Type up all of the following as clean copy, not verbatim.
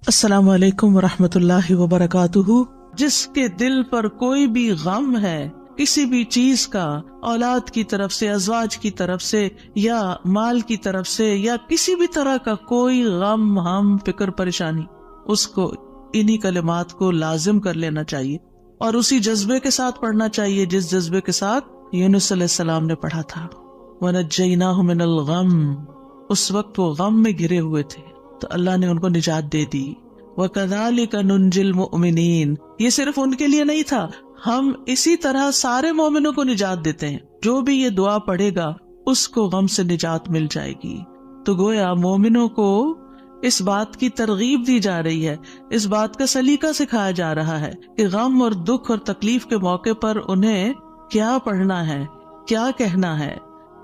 السلام علیکم ورحمۃ اللہ وبرکاتہ۔ جس کے دل پر کوئی بھی غم ہے کسی بھی چیز کا، اولاد کی طرف سے، ازواج کی طرف سے، یا مال کی طرف سے، یا کسی بھی طرح کا کوئی غم، ہم، فکر، پریشانی، اس کو انہی کلمات کو لازم کر لینا چاہیے اور اسی جذبے کے ساتھ پڑھنا چاہیے جس جذبے کے ساتھ یونس علیہ السلام نے پڑھا تھا۔ وَنَجَّيْنَاهُ مِنَ الْغَمِّ، اس وقت وہ غم میں گھرے ہوئے تھے تو اللہ نے ان کو نجات دے دی۔ وَكَذَلِكَ نُنْجِي الْمُؤْمِنِينَ، یہ صرف ان کے لیے نہیں تھا، ہم اسی طرح سارے مومنوں کو نجات دیتے ہیں۔ جو بھی یہ دعا پڑھے گا اس کو غم سے نجات مل جائے گی۔ تو گویا مومنوں کو اس بات کی ترغیب دی جا رہی ہے، اس بات کا سلیقہ سکھایا جا رہا ہے کہ غم اور دکھ اور تکلیف کے موقع پر انہیں کیا پڑھنا ہے، کیا کہنا ہے۔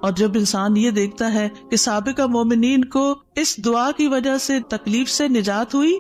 اور جب انسان یہ دیکھتا ہے کہ سابقہ مومنین کو اس دعا کی وجہ سے تکلیف سے نجات ہوئی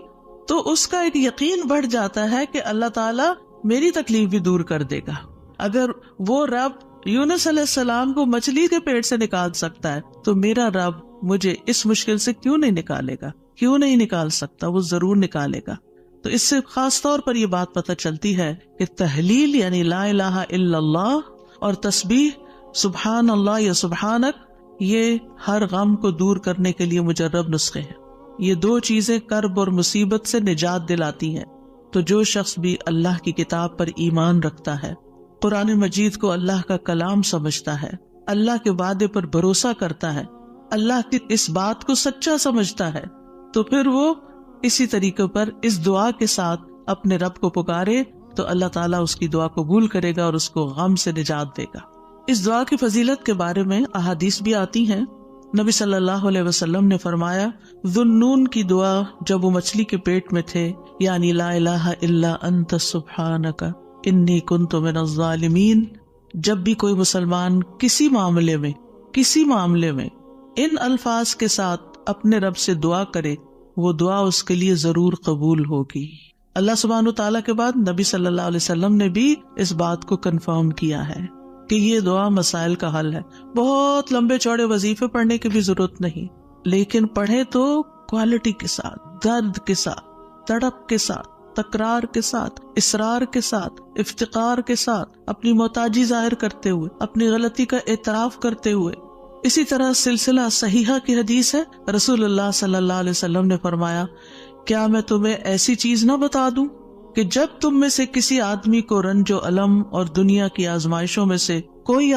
تو اس کا ایک یقین بڑھ جاتا ہے کہ اللہ تعالیٰ میری تکلیف بھی دور کر دے گا۔ اگر وہ رب یونس علیہ السلام کو مچھلی کے پیٹ سے نکال سکتا ہے تو میرا رب مجھے اس مشکل سے کیوں نہیں نکالے گا، کیوں نہیں نکال سکتا، وہ ضرور نکالے گا۔ تو اس سے خاص طور پر یہ بات پتہ چلتی ہے کہ تحلیل یعنی لا الہ الا اللہ اور تسبیح سبحان اللہ یا سبحانک، یہ ہر غم کو دور کرنے کے لیے مجرب نسخے ہیں۔ یہ دو چیزیں کرب اور مصیبت سے نجات دلاتی ہیں۔ تو جو شخص بھی اللہ کی کتاب پر ایمان رکھتا ہے، قرآن مجید کو اللہ کا کلام سمجھتا ہے، اللہ کے وعدے پر بھروسہ کرتا ہے، اللہ کی اس بات کو سچا سمجھتا ہے، تو پھر وہ اسی طریقے پر اس دعا کے ساتھ اپنے رب کو پکارے تو اللہ تعالیٰ اس کی دعا قبول کرے گا اور اس کو غم سے نجات دے گا۔ اس دعا کی فضیلت کے بارے میں احادیث بھی آتی ہیں۔ نبی صلی اللہ علیہ وسلم نے فرمایا، ذُو-النون کی دعا جب وہ مچھلی کے پیٹ میں تھے، یعنی لا الہ الا انت سبحانک انی کنت من الظالمین، جب بھی کوئی مسلمان کسی معاملے میں ان الفاظ کے ساتھ اپنے رب سے دعا کرے، وہ دعا اس کے لیے ضرور قبول ہوگی۔ اللہ سبحانہ وتعالیٰ کے بعد نبی صلی اللہ علیہ وسلم نے بھی اس بات کو کنفرم کیا ہے کہ یہ دعا مسائل کا حل ہے۔ بہت لمبے چوڑے وظیفے پڑھنے کی بھی ضرورت نہیں، لیکن پڑھے تو کوالٹی کے ساتھ، درد کے ساتھ، تڑپ کے ساتھ، تکرار کے ساتھ، اصرار کے ساتھ، افتقار کے ساتھ، اپنی محتاجی ظاہر کرتے ہوئے، اپنی غلطی کا اعتراف کرتے ہوئے۔ اسی طرح سلسلہ صحیحہ کی حدیث ہے، رسول اللہ صلی اللہ علیہ وسلم نے فرمایا، کیا میں تمہیں ایسی چیز نہ بتا دوں کہ جب تم میں سے کسی آدمی کو رنج و الم اور دنیا کی آزمائشوں میں سے کوئی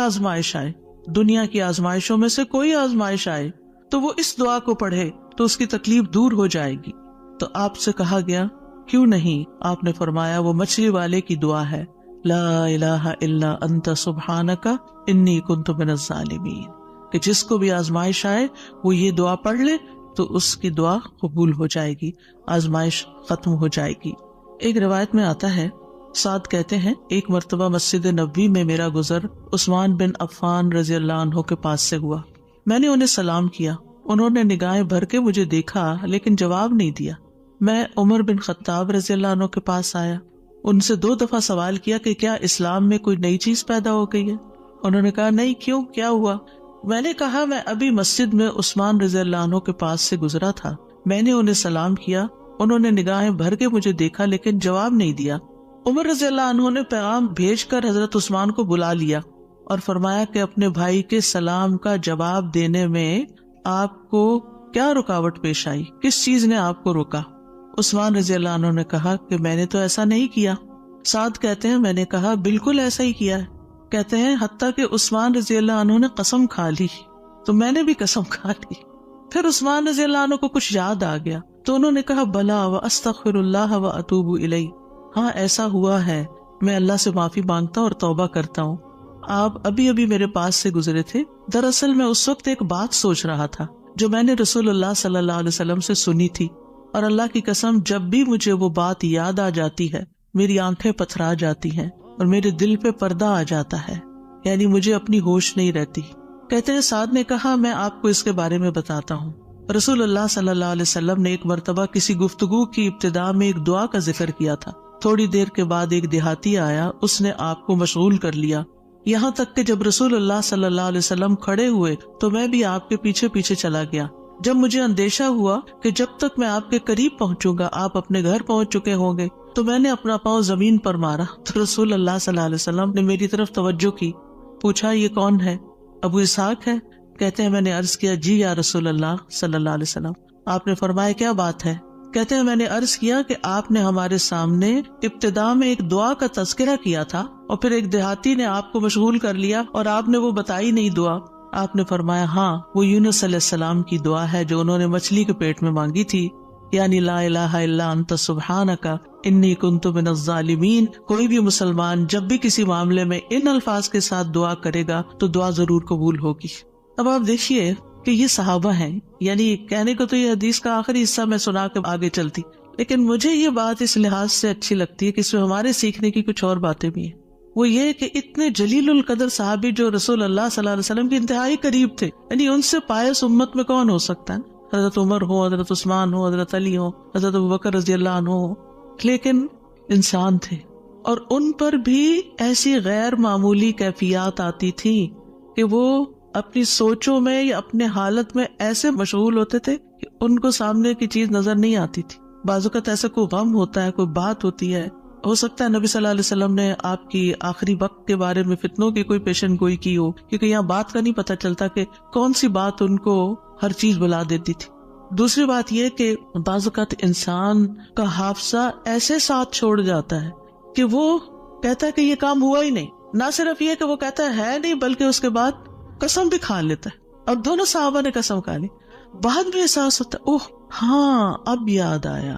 آزمائش آئے تو وہ اس دعا کو پڑھے تو اس کی تکلیف دور ہو جائے گی۔ تو آپ سے کہا گیا کیوں نہیں؟ آپ نے فرمایا وہ مچھلی والے کی دعا ہے، لا الہ الا انت سبحانک انی کنت من الظالمین، کہ جس کو بھی آزمائش آئے وہ یہ دعا پڑھ لے تو اس کی دعا قبول ہو جائے گی، آزمائش ختم ہو جائے گی۔ ایک روایت میں آتا ہے، سعد کہتے ہیں، ایک مرتبہ مسجد نبوی میں میرا گزر عثمان بن عفان رضی اللہ عنہ کے پاس سے ہوا۔ میں نے انہیں سلام کیا، انہوں نے نگاہیں بھر کے مجھے دیکھا لیکن جواب نہیں دیا۔ میں عمر بن خطاب رضی اللہ عنہ کے پاس آیا، ان سے 2 دفعہ سوال کیا کہ کیا اسلام میں کوئی نئی چیز پیدا ہو گئی ہے؟ انہوں نے کہا نہیں، کیوں، کیا ہوا؟ میں نے کہا میں ابھی مسجد میں عثمان رضی اللہ عنہ کے پاس سے گزرا تھا، میں نے انہیں سلام کیا، انہوں نے نگاہیں بھر کے مجھے دیکھا لیکن جواب نہیں دیا۔ عمر رضی اللہ عنہ نے پیغام بھیج کر حضرت عثمان کو بلا لیا اور فرمایا کہ اپنے بھائی کے سلام کا جواب دینے میں آپ کو کیا رکاوٹ پیش آئی، کس چیز نے آپ کو روکا؟ عثمان رضی اللہ عنہ نے کہا کہ میں نے تو ایسا نہیں کیا۔ سعد کہتے ہیں میں نے کہا بالکل ایسا ہی کیا ہے۔ کہتے ہیں حتیٰ کہ عثمان رضی اللہ عنہ نے قسم کھا لی تو میں نے بھی قسم کھا لی۔ پھر عثمان رضی اللہ عنہ کو کچھ یاد آ گیا تو انہوں نے کہا بلا واستغفر اللہ واتوب الیہ، ہاں ایسا ہوا ہے، میں اللہ سے معافی مانگتا ہوں اور توبہ کرتا ہوں۔ آپ ابھی میرے پاس سے گزرے تھے، دراصل میں اس وقت ایک بات سوچ رہا تھا جو میں نے رسول اللہ صلی اللہ علیہ وسلم سے سنی تھی، اور اللہ کی قسم جب بھی مجھے وہ بات یاد آ جاتی ہے میری آنکھیں پتھرا جاتی ہیں اور میرے دل پہ پردہ آ جاتا ہے، یعنی مجھے اپنی ہوش نہیں رہتی۔ کہتے ہیں سعد نے کہا میں آپ کو اس کے بارے میں بتاتا ہوں۔ رسول اللہ صلی اللہ علیہ وسلم نے ایک مرتبہ کسی گفتگو کی ابتدا میں ایک دعا کا ذکر کیا تھا۔ تھوڑی دیر کے بعد ایک دیہاتی آیا، اس نے آپ کو مشغول کر لیا، یہاں تک کہ جب رسول اللہ صلی اللہ علیہ وسلم کھڑے ہوئے تو میں بھی آپ کے پیچھے پیچھے چلا گیا۔ جب مجھے اندیشہ ہوا کہ جب تک میں آپ کے قریب پہنچوں گا آپ اپنے گھر پہنچ چکے ہوں گے تو میں نے اپنا پاؤں زمین پر مارا تو رسول اللہ صلی اللہ علیہ وسلم نے میری طرف توجہ کی. پوچھا یہ کون ہے؟ ابو اسحاق ہے. کہتے ہیں میں نے عرض کیا جی یا رسول اللہ صلی اللہ علیہ وسلم. آپ نے فرمایا کیا بات ہے؟ کہتے ہیں میں نے عرض کیا کہ آپ نے ہمارے سامنے ابتدا میں ایک دعا کا تذکرہ کیا تھا اور پھر ایک دیہاتی نے آپ کو مشغول کر لیا اور آپ نے وہ بتائی نہیں دعا. آپ نے فرمایا ہاں وہ یونس علیہ السلام کی دعا ہے جو انہوں نے مچھلی کے پیٹ میں مانگی تھی, یعنی لا الہ الا انت سبحانک انی کنت من الظالمین. کوئی بھی مسلمان جب بھی کسی معاملے میں ان الفاظ کے ساتھ دعا کرے گا تو دعا ضرور قبول ہوگی. اب آپ دیکھیے کہ یہ صحابہ ہیں, یعنی کہنے کو تو یہ حدیث کا آخری حصہ میں سنا کے آگے چلتی, لیکن مجھے یہ بات اس لحاظ سے اچھی لگتی ہے کہ اس میں ہمارے سیکھنے کی کچھ اور باتیں بھی ہیں. وہ یہ کہ اتنے جلیل القدر صحابی جو رسول اللہ صلی اللہ علیہ وسلم کے انتہائی قریب تھے, یعنی ان سے پائس امت میں کون ہو سکتا ہے؟ حضرت عمر ہو, حضرت عثمان ہو, حضرت علی ہو, حضرت ابوبکر رضی اللہ عنہ ہو, لیکن انسان تھے اور ان پر بھی ایسی غیر معمولی کیفیات آتی تھی کہ وہ اپنی سوچوں میں یا اپنے حالت میں ایسے مشغول ہوتے تھے کہ ان کو سامنے کی چیز نظر نہیں آتی تھی. بعض اوقات ایسا کوئی غم ہوتا ہے, کوئی بات ہوتی ہے, ہو سکتا ہے نبی صلی اللہ علیہ وسلم نے آپ کی آخری وقت کے بارے میں فتنوں کی کوئی پیشن گوئی کی ہو, کیونکہ یہاں بات کا نہیں پتہ چلتا کہ کون سی بات ان کو ہر چیز بلا دیتی تھی. دوسری بات یہ کہ بعض اوقات انسان کا حافظہ ایسے ساتھ چھوڑ جاتا ہے کہ وہ کہتا ہے کہ یہ کام ہوا ہی نہیں. نہ صرف یہ کہ وہ کہتا ہے نہیں, بلکہ اس کے بعد قسم بھی کھا لیتا ہے. اور دونوں صحابہ نے قسم کھا لی, بعد میں احساس ہوتا ہے اوہ ہاں اب یاد آیا.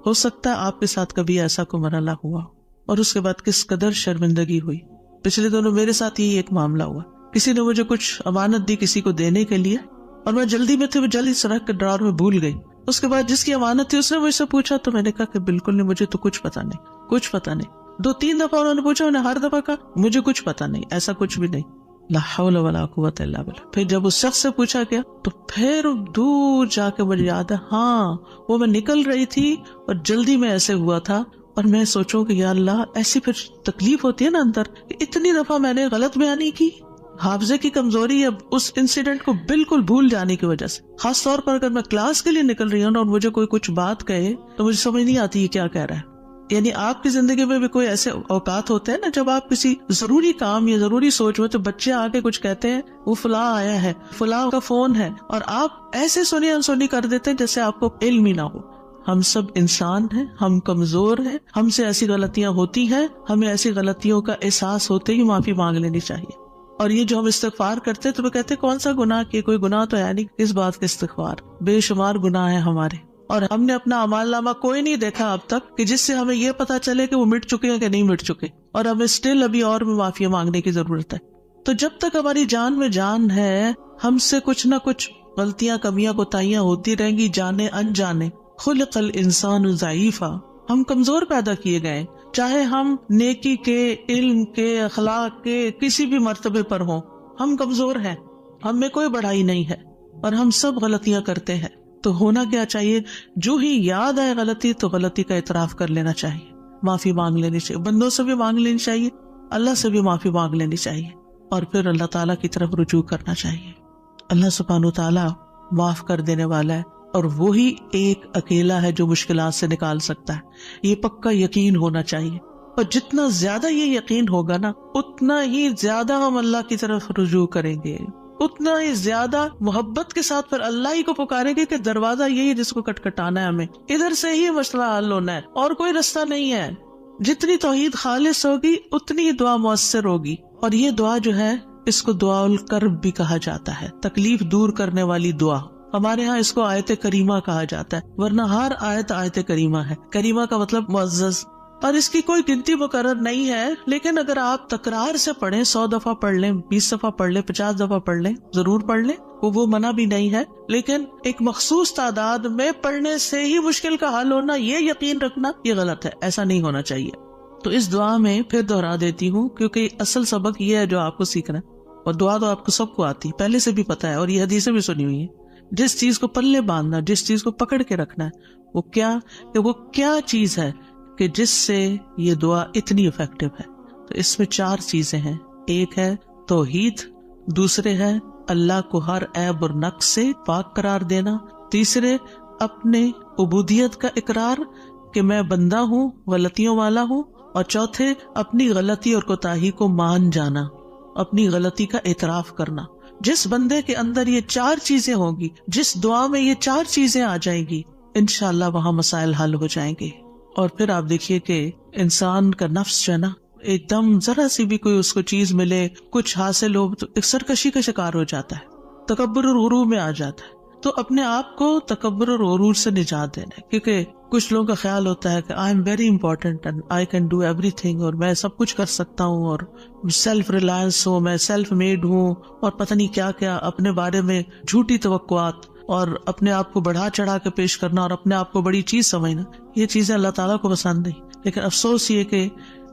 ہو سکتا ہے آپ کے ساتھ کبھی ایسا کوئی مرحلہ ہوا اور اس کے بعد کس قدر شرمندگی ہوئی. پچھلے دنوں میرے ساتھ یہی ایک معاملہ ہوا. کسی نے مجھے کچھ امانت دی کسی کو دینے کے لیے اور میں جلدی میں تھی, وہ جلدی سے رکھ کے ڈرار میں بھول گئی. اس کے بعد جس کی امانت تھی اس نے مجھ سے پوچھا تو میں نے کہا کہ بالکل نہیں, مجھے تو کچھ پتا نہیں, کچھ پتا نہیں. 2-3 دفعہ انہوں نے پوچھا, انہوں نے ہر دفعہ کہا مجھے کچھ پتا نہیں, ایسا کچھ بھی نہیں. لا حول ولا قوت الا باللہ. پھر جب اس شخص سے پوچھا گیا تو پھر دور جا کے مجھے یاد ہے, ہاں وہ میں نکل رہی تھی اور جلدی میں ایسے ہوا تھا. اور میں سوچوں کہ یا اللہ ایسی پھر تکلیف ہوتی ہے نا اندر, اتنی دفعہ میں نے غلط بیانی کی. حافظے کی کمزوری اب اس انسیڈنٹ کو بالکل بھول جانے کی وجہ سے. خاص طور پر اگر میں کلاس کے لیے نکل رہی ہوں اور مجھے کوئی کچھ بات کہے تو مجھے سمجھ نہیں آتی یہ کیا کہہ رہا ہے. یعنی آپ کی زندگی میں بھی کوئی ایسے اوقات ہوتے ہیں نا جب آپ کسی ضروری کام یا ضروری سوچ میں تو بچے آگے کچھ کہتے ہیں وہ فلاں آیا ہے, فلاں کا فون ہے, اور آپ ایسے سنی انسنی کر دیتے ہیں جیسے آپ کو علم ہی نہ ہو. ہم سب انسان ہیں, ہم کمزور ہیں, ہم سے ایسی غلطیاں ہوتی ہیں, ہمیں ایسی غلطیوں کا احساس ہوتے ہی معافی مانگ لینی چاہیے. اور یہ جو ہم استغفار کرتے تو وہ کہتے کون سا گناہ کیا, کوئی گناہ تو ہے نہیں, اس بات کا استغفار. بے شمار گناہ ہیں ہمارے اور ہم نے اپنا اعمال نامہ کوئی نہیں دیکھا اب تک کہ جس سے ہمیں یہ پتا چلے کہ وہ مٹ چکے ہیں کہ نہیں مٹ چکے, اور ہمیں اسٹل ابھی اور بھی معافی مانگنے کی ضرورت ہے. تو جب تک ہماری جان میں جان ہے ہم سے کچھ نہ کچھ غلطیاں کمیاں کوتاہیاں ہوتی رہیں گی, جانے انجانے. خلق الانسان ضعیفا, ہم کمزور پیدا کیے گئے, چاہے ہم نیکی کے, علم کے, اخلاق کے کسی بھی مرتبے پر ہوں, ہم کمزور ہیں, ہم میں کوئی بڑائی نہیں ہے اور ہم سب غلطیاں کرتے ہیں. تو ہونا کیا چاہیے, جو ہی یاد آئے غلطی تو غلطی کا اعتراف کر لینا چاہیے, معافی مانگ لینی چاہیے, بندوں سے بھی مانگ لینی چاہیے, اللہ سے بھی معافی مانگ لینی چاہیے, اور پھر اللہ تعالیٰ کی طرف رجوع کرنا چاہیے. اللہ سبحانہ تعالیٰ معاف کر دینے والا ہے اور وہی ایک اکیلا ہے جو مشکلات سے نکال سکتا ہے. یہ پکا یقین ہونا چاہیے, اور جتنا زیادہ یہ یقین ہوگا نا اتنا ہی زیادہ ہم اللہ کی طرف رجوع کریں گے, اتنا ہی زیادہ محبت کے ساتھ پھر اللہ ہی کو پکاریں گے کہ دروازہ یہی ہے جس کو کٹکھٹانا ہے, ہمیں ادھر سے ہی مسئلہ حل ہونا ہے اور کوئی رستہ نہیں ہے. جتنی توحید خالص ہوگی اتنی دعا مؤثر ہوگی. اور یہ دعا جو ہے اس کو دعا الکرب بھی کہا جاتا ہے, تکلیف دور کرنے والی دعا. ہمارے ہاں اس کو آیت کریمہ کہا جاتا ہے, ورنہ ہر آیت کریمہ ہے. کریمہ کا مطلب معزز, اور اس کی کوئی گنتی مقرر نہیں ہے, لیکن اگر آپ تکرار سے پڑھیں, 100 دفعہ پڑھ لیں, 20 دفعہ پڑھ لیں, 50 دفعہ پڑھ لیں, ضرور پڑھ لیں, وہ منع بھی نہیں ہے, لیکن ایک مخصوص تعداد میں پڑھنے سے ہی مشکل کا حل ہونا, یہ یقین رکھنا یہ غلط ہے, ایسا نہیں ہونا چاہیے. تو اس دعا میں پھر دہرا دیتی ہوں کیونکہ اصل سبق یہ ہے جو آپ کو سیکھنا ہے, اور دعا تو آپ کو سب کو آتی پہلے سے بھی پتا ہے, اور یہ حدیثیں بھی سنی ہوئی ہیں. جس چیز کو پلے باندھنا, جس چیز کو پکڑ کے رکھنا ہے, وہ کیا چیز ہے کہ جس سے یہ دعا اتنی افیکٹو ہے. تو اس میں 4 چیزیں ہیں. ایک ہے توحید, دوسرے ہے اللہ کو ہر عیب اور نقص سے پاک قرار دینا. تیسرے اپنے عبودیت کا اقرار کہ میں بندہ ہوں، غلطیوں والا ہوں. اور چوتھے اپنی غلطی اور کوتاہی کو مان جانا، اپنی غلطی کا اعتراف کرنا. جس بندے کے اندر یہ 4 چیزیں ہوں گی، جس دعا میں یہ 4 چیزیں آ جائیں گی، انشاءاللہ وہاں مسائل حل ہو جائیں گے. اور پھر آپ دیکھیے کہ انسان کا نفس جو ہے نا، ایک دم ذرا سی بھی کوئی اس کو چیز ملے، کچھ حاصل ہو تو ایک سرکشی کا شکار ہو جاتا ہے، تکبر اور غرور میں آ جاتا ہے. تو اپنے آپ کو تکبر اور غرور سے نجات دینا ہے، کیونکہ کچھ لوگوں کا خیال ہوتا ہے کہ I am very important and I can do every thing, اور میں سب کچھ کر سکتا ہوں، اور سیلف ریلائنس ہوں، میں سیلف میڈ ہوں، اور پتہ نہیں کیا کیا اپنے بارے میں جھوٹی توقعات اور اپنے آپ کو بڑھا چڑھا کے پیش کرنا اور اپنے آپ کو بڑی چیز سمجھنا. یہ چیزیں اللہ تعالیٰ کو پسند نہیں. لیکن افسوس یہ کہ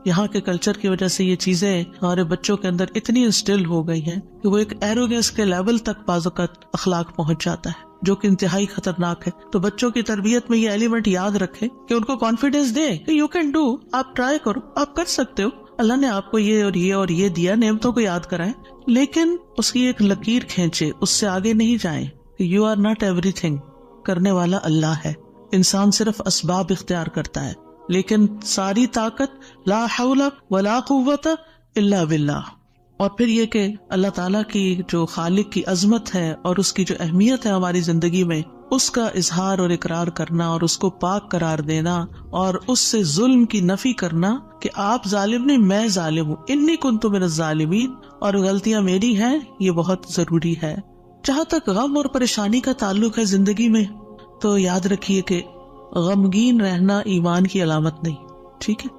یہاں کے کلچر کی وجہ سے یہ چیزیں ہمارے بچوں کے اندر اتنی انسٹل ہو گئی ہیں کہ وہ ایک ایروگنس کے لیول تک بعض اوقات اخلاق پہنچ جاتا ہے، جو کہ انتہائی خطرناک ہے. تو بچوں کی تربیت میں یہ ایلیمنٹ یاد رکھیں کہ ان کو کانفیڈینس دیں کہ یو کین ڈو، آپ ٹرائی کرو، آپ کر سکتے ہو، اللہ نے آپ کو یہ اور یہ اور یہ دیا، نعمتوں کو یاد کرائیں، لیکن اس کی ایک لکیر کھینچے، اس سے آگے نہیں جائیں. You are not everything, کرنے والا اللہ ہے. انسان صرف اسباب اختیار کرتا ہے، لیکن ساری طاقت لا حول ولا قوت الا باللہ. اور پھر یہ کہ اللہ تعالیٰ کی جو خالق کی عظمت ہے اور اس کی جو اہمیت ہے ہماری زندگی میں، اس کا اظہار اور اقرار کرنا اور اس کو پاک قرار دینا اور اس سے ظلم کی نفی کرنا کہ آپ ظالم نہیں، میں ظالم ہوں، انی کنت من الظالمین، اور غلطیاں میری ہیں، یہ بہت ضروری ہے. جہاں تک غم اور پریشانی کا تعلق ہے زندگی میں، تو یاد رکھیے کہ غمگین رہنا ایمان کی علامت نہیں. ٹھیک ہے،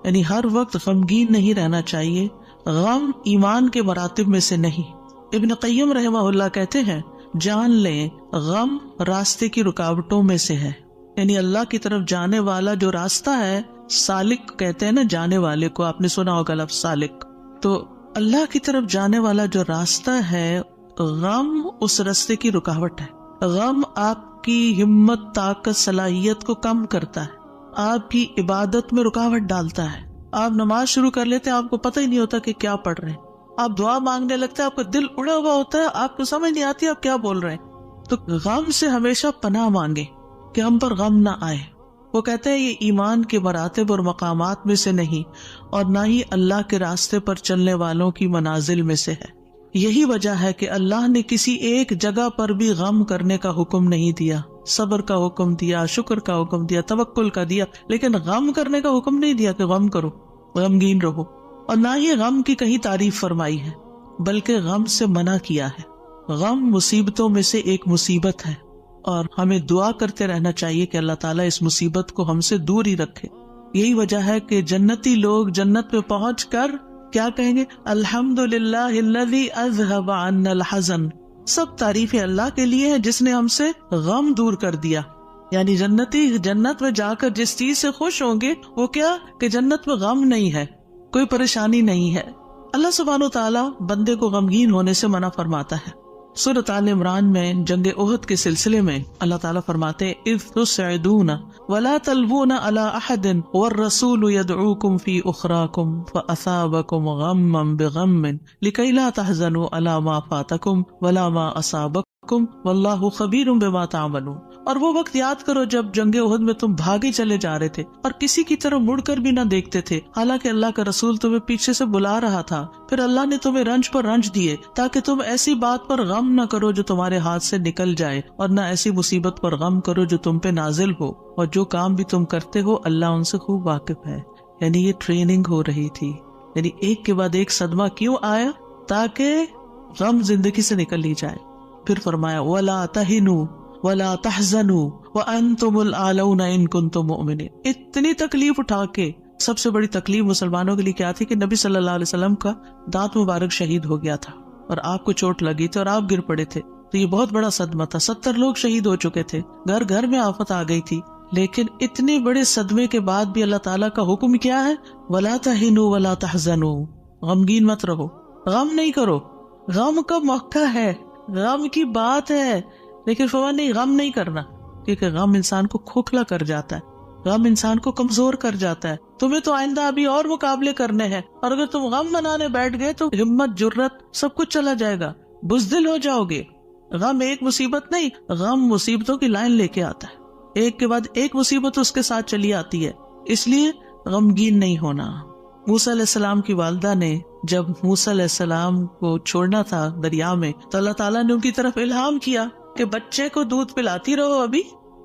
یعنی ہر وقت غمگین نہیں رہنا چاہیے. غم ایمان کے مراتب میں سے نہیں. ابن قیم رحمہ اللہ کہتے ہیں، جان لیں غم راستے کی رکاوٹوں میں سے ہے. یعنی اللہ کی طرف جانے والا جو راستہ ہے، سالک کہتے ہیں نا جانے والے کو، آپ نے سنا ہوگا لفظ سالک. تو اللہ کی طرف جانے والا جو راستہ ہے، غم اس راستے کی رکاوٹ ہے. غم آپ کی ہمت، طاقت، صلاحیت کو کم کرتا ہے، آپ کی عبادت میں رکاوٹ ڈالتا ہے. آپ نماز شروع کر لیتے ہیں، آپ کو پتہ ہی نہیں ہوتا کہ کیا پڑھ رہے ہیں. آپ دعا مانگنے لگتے ہیں، آپ کا دل اڑا ہوا ہوتا ہے، آپ کو سمجھ نہیں آتی آپ کیا بول رہے ہیں. تو غم سے ہمیشہ پناہ مانگے کہ ہم پر غم نہ آئے. وہ کہتے ہیں یہ ایمان کے مراتب اور مقامات میں سے نہیں، اور نہ ہی اللہ کے راستے پر چلنے والوں کی منازل میں سے ہے. یہی وجہ ہے کہ اللہ نے کسی ایک جگہ پر بھی غم کرنے کا حکم نہیں دیا. صبر کا حکم دیا، شکر کا حکم دیا، توکل کا دیا، لیکن غم کرنے کا حکم نہیں دیا کہ غم کرو، غمگین رہو. اور نہ ہی غم کی کہیں تعریف فرمائی ہے، بلکہ غم سے منع کیا ہے. غم مصیبتوں میں سے ایک مصیبت ہے، اور ہمیں دعا کرتے رہنا چاہیے کہ اللہ تعالیٰ اس مصیبت کو ہم سے دور ہی رکھے. یہی وجہ ہے کہ جنتی لوگ جنت میں پہنچ کر کیا کہیں گے؟ الحمدللہ الذی اذہب عنا الحزن. سب تعریفیں اللہ کے لیے ہیں جس نے ہم سے غم دور کر دیا. یعنی جنتی جنت میں جا کر جس چیز سے خوش ہوں گے وہ کیا کہ جنت میں غم نہیں ہے، کوئی پریشانی نہیں ہے. اللہ سبحانہ و تعالیٰ بندے کو غمگین ہونے سے منع فرماتا ہے. سورۃ آل عمران میں جنگ احد کے سلسلے میں اللہ تعالیٰ فرماتے ہیں اذ تسعدون ولا تلوون علی احد والرسول يدعوكم في اخراكم فاصابكم غما بغم لكي لا تحزنوا على ما فاتكم ولا ما اصابكم واللہ خبیر بما تعملون. اور وہ وقت یاد کرو جب جنگ احد میں تم بھاگے چلے جا رہے تھے اور کسی کی طرف مڑ کر بھی نہ دیکھتے تھے، حالانکہ اللہ کا رسول تمہیں پیچھے سے بلا رہا تھا. پھر اللہ نے تمہیں رنج پر رنج دیے تاکہ تم ایسی بات پر غم نہ کرو جو تمہارے ہاتھ سے نکل جائے، اور نہ ایسی مصیبت پر غم کرو جو تم پہ نازل ہو. اور جو کام بھی تم کرتے ہو اللہ ان سے خوب واقف ہے. یعنی یہ ٹریننگ ہو رہی تھی. یعنی ایک کے بعد ایک صدمہ کیوں آیا؟ تاکہ غم زندگی سے نکل لی جائے. پھر فرمایا وَلَا تَهِنُوا وَلَا تَحْزَنُوا وَأَنْتُمُ الْأَعْلَوْنَ إِن كُنتُم مُؤْمِنِينَ. اتنی تکلیف اٹھا کے سب سے بڑی تکلیف مسلمانوں کے لیے کیا تھی کہ نبی صلی اللہ علیہ وسلم کا دانت مبارک شہید ہو گیا تھا اور آپ کو چوٹ لگی تھی اور آپ گر پڑے تھے. تو یہ بہت بڑا صدمہ تھا. 70 لوگ شہید ہو چکے تھے، گھر گھر میں آفت آ گئی تھی. لیکن اتنے بڑے صدمے کے بعد بھی اللہ تعالیٰ کا حکم کیا ہے؟ وَلَا تَهِنُوا وَلَا تَحْزَنُوا. غمگین مت رہو، غم نہیں کرو. غم کا موقع ہے، غم کی بات ہے، لیکن فوراً نہیں، غم نہیں کرنا، کیونکہ غم انسان کو کھوکھلا کر جاتا ہے، غم انسان کو کمزور کر جاتا ہے. تمہیں تو آئندہ ابھی اور مقابلے کرنے ہیں، اور اگر تم غم منانے بیٹھ گئے تو ہمت، جرت سب کچھ چلا جائے گا. بزدل ہو جاؤ گے. غم ایک مصیبت نہیں، غم مصیبتوں کی لائن لے کے آتا ہے، ایک کے بعد ایک مصیبت اس کے ساتھ چلی آتی ہے. اس لیے غمگین نہیں ہونا. موسیٰ علیہ السلام کی والدہ نے جب موسیٰ علیہ السلام کو چھوڑنا تھا دریا میں تو اللہ تعالیٰ نے ان کی طرف الہام کیا کہ بچے کو دودھ پلاتی رہو ابھی،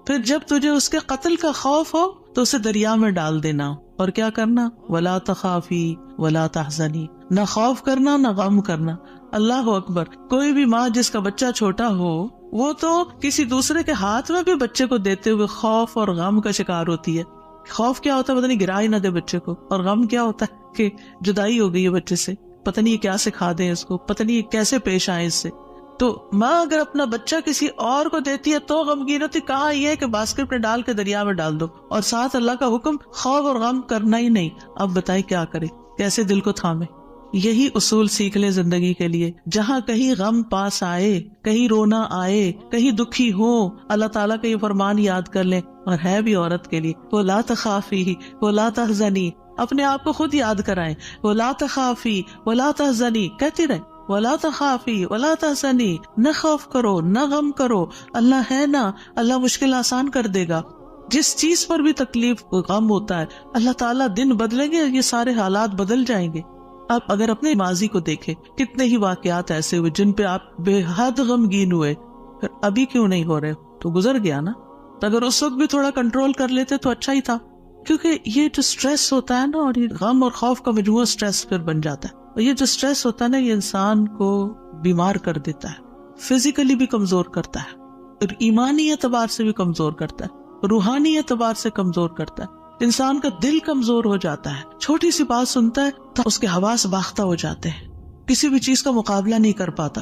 پھر جب تجھے اس کے قتل کا خوف ہو تو اسے دریا میں ڈال دینا. اور کیا کرنا؟ وَلَا تَخَافِي وَلَا تَحْزَنِي، نہ خوف کرنا نہ غم کرنا. اللہ اکبر. کوئی بھی ماں جس کا بچہ چھوٹا ہو وہ تو کسی دوسرے کے ہاتھ میں بھی بچے کو دیتے ہوئے خوف اور غم کا شکار ہوتی ہے. خوف کیا ہوتا ہے؟ پتہ نہیں گرا ہی نہ دے بچے کو. اور غم کیا ہوتا ہے کہ جدائی ہو گئی ہے بچے سے، پتہ نہیں یہ کیا سکھا دیں اس کو، پتہ نہیں یہ کیسے پیش آئے اس سے. تو ماں اگر اپنا بچہ کسی اور کو دیتی ہے تو غمگین ہوتی. کہاں یہ ہے کہ باسکٹ میں ڈال کے دریا میں ڈال دو، اور ساتھ اللہ کا حکم خوف اور غم کرنا ہی نہیں. اب بتائیں کیا کرے، کیسے دل کو تھامے. یہی اصول سیکھ لیں زندگی کے لیے. جہاں کہیں غم پاس آئے، کہیں رونا آئے، کہیں دکھی ہو، اللہ تعالیٰ کا یہ فرمان یاد کر لیں. اور ہے بھی عورت کے لیے، وَلَا تَخَافِي وَلَا تَحْزَنِي. اپنے آپ کو خود یاد کرائیں، وَلَا تَخَافِي وَلَا تَحْزَنِي کہتی رہیں، وَلَا تَخَافِي وَلَا تَحْزَنِي. نہ خوف کرو نہ غم کرو، اللہ ہے نا، اللہ مشکل آسان کر دے گا. جس چیز پر بھی تکلیف غم ہوتا ہے اللہ تعالیٰ دن بدلیں گے، یہ سارے حالات بدل جائیں گے. آپ اگر اپنے ماضی کو دیکھیں، کتنے ہی واقعات ایسے ہوئے جن پہ آپ بے حد غمگین ہوئے، پھر ابھی کیوں نہیں ہو رہے؟ تو گزر گیا نا. تو اگر اس وقت بھی تھوڑا کنٹرول کر لیتے تو اچھا ہی تھا. کیونکہ یہ جو سٹریس ہوتا ہے نا، اور یہ غم اور خوف کا مجموعہ سٹریس پھر بن جاتا ہے. اور یہ جو سٹریس ہوتا ہے نا، یہ انسان کو بیمار کر دیتا ہے، فزیکلی بھی کمزور کرتا ہے، اور ایمانی اعتبار سے بھی کمزور کرتا ہے، روحانی اعتبار سے کمزور کرتا ہے. انسان کا دل کمزور ہو جاتا ہے، چھوٹی سی بات سنتا ہے تو اس کے حواس باختہ ہو جاتے ہیں، کسی بھی چیز کا مقابلہ نہیں کر پاتا.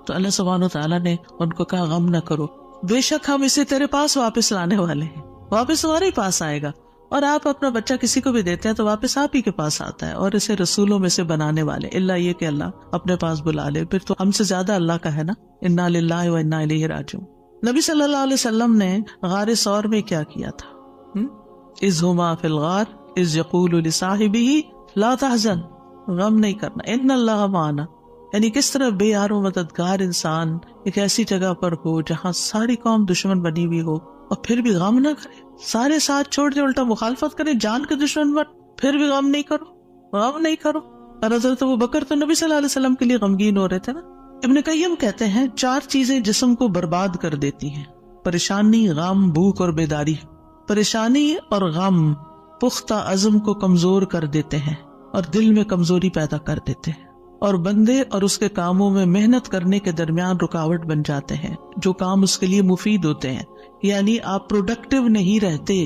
تو اللہ سبحانہ و تعالیٰ نے ان کو کہا غم نہ کرو، بے شک ہم اسے تیرے پاس واپس لانے والے ہیں، واپس تمہارے ہی پاس آئے گا. اور آپ اپنا بچہ کسی کو بھی دیتے ہیں تو واپس آپ ہی کے پاس آتا ہے، اور اسے رسولوں میں سے بنانے والے، اللہ یہ کہ اللہ اپنے پاس بلا لے، پھر تو ہم سے زیادہ اللہ کا ہے نا. انا للہ و انا الیہ راجعون. نبی صلی اللہ علیہ وسلم نے غار ثور میں کیا کیا تھا؟ اذ ہما فی الغار اذ یقول لصاحبہ لا تحزن، غم نہیں کرنا، ان اللہ معنا. یعنی کس طرح بے یار و مددگار انسان ایک ایسی جگہ پر ہو جہاں ساری قوم دشمن بنی ہوئی ہو اور پھر بھی غم نہ کرے، سارے ساتھ چھوڑ دے، الٹا مخالفت کرے، جان کے دشمن بن، پھر بھی غم نہیں کرو، غم نہیں کرو. اور حضرت ابوبکر تو نبی صلی اللہ علیہ وسلم کے لیے غمگین ہو رہے تھے نا. ابن قیم کہتے ہیں 4 چیزیں جسم کو برباد کر دیتی ہیں: پریشانی، غم، بھوک اور بیداری. پریشانی اور غم پختہ عزم کو کمزور کر دیتے ہیں اور دل میں کمزوری پیدا کر دیتے ہیں، اور بندے اور اس کے کاموں میں محنت کرنے کے درمیان رکاوٹ بن جاتے ہیں جو کام اس کے لیے مفید ہوتے ہیں. یعنی آپ پروڈکٹیو نہیں رہتے،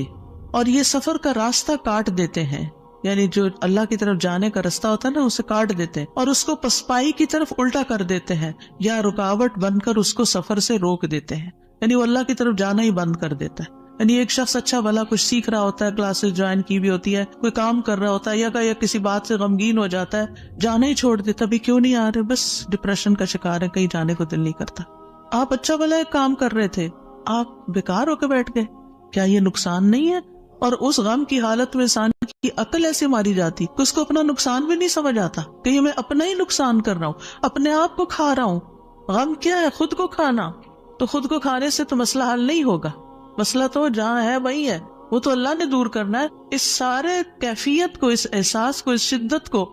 اور یہ سفر کا راستہ کاٹ دیتے ہیں. یعنی جو اللہ کی طرف جانے کا راستہ ہوتا ہے نا، اسے کاٹ دیتے ہیں اور اس کو پسپائی کی طرف الٹا کر دیتے ہیں، یا رکاوٹ بن کر اس کو سفر سے روک دیتے ہیں. یعنی وہ اللہ کی طرف جانا ہی بند کر دیتا ہے. یعنی ایک شخص اچھا بھلا کچھ سیکھ رہا ہوتا ہے، کلاسز جوائن کی بھی ہوتی ہے، کوئی کام کر رہا ہوتا ہے، یا کسی بات سے غمگین ہو جاتا ہے، جانا ہی چھوڑ دیتا. بھی کیوں نہیں آ رہے؟ بس ڈپریشن کا شکار ہے، کہیں جانے کو دل نہیں کرتا. آپ اچھا بھلا ایک کام کر رہے تھے، آپ بیکار ہو کے بیٹھ گئے، کیا یہ نقصان نہیں ہے؟ اور اس غم کی حالت میں انسان کی عقل ایسے ماری جاتی کہ اس کو اپنا نقصان بھی نہیں سمجھ آتا، کہ میں اپنا ہی نقصان کر رہا ہوں، اپنے آپ کو کھا رہا ہوں. غم کیا ہے؟ خود کو کھانا. تو خود کو کھانے سے تو مسئلہ حل نہیں ہوگا، مسئلہ تو جہاں ہے وہی ہے، وہ تو اللہ نے دور کرنا ہے. اس سارے کیفیت کو، اس احساس کو، اس شدت کو